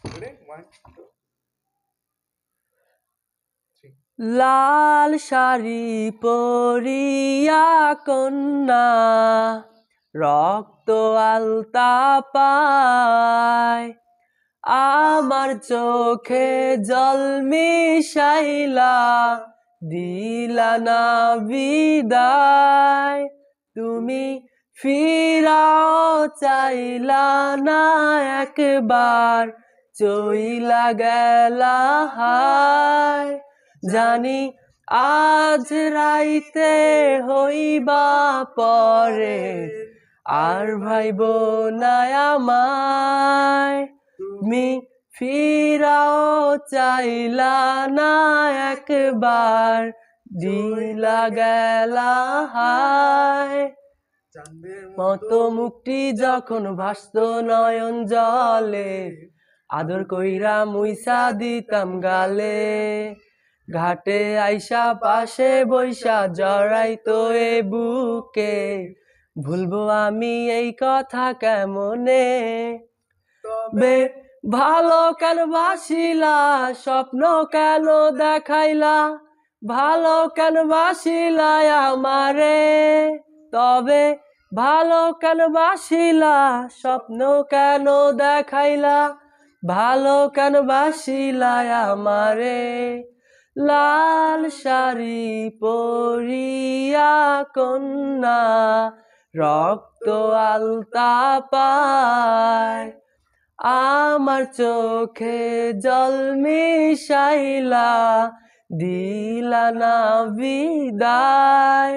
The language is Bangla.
Ready? 1, 2, 3. লাল শাড়ি পরিয়া কন্যা রক্ত আলতা পায়, আমার চোখে জল মিশাইলা দিলা না বিদায়। তুমি ফিরাও চাইলা না একবার, চইলা গেলা হায়। জানি আজ রাইতে হইবা পরে, আর ভাইব না আমায়। তুমি ফিরাও চাইলা না একবার, দিলা গেলা হায়। মতো মুক্তি যখন ভাসত নয়ন জলে, আদর কইরা মুইসা দিতাম গালে। ঘাটে আইসা পাশে বইসা জড়াইতো এ বুকে, ভুলবো আমি এই কথা কেমনে। তবে ভালো কেন বাসিলা, স্বপ্ন কেন দেখাইলা, ভালো কেন বাসিলা আমারে। তবে ভালো কেন বাসিলা, স্বপ্ন কেন দেখাইলা, ভালো কেন বাসিলা আমারে। লাল শাড়ি পরিয়া কন্যা রক্ত আলতা পায়, আমার চোখে জল মিশাইলা দিলা না বিদায়।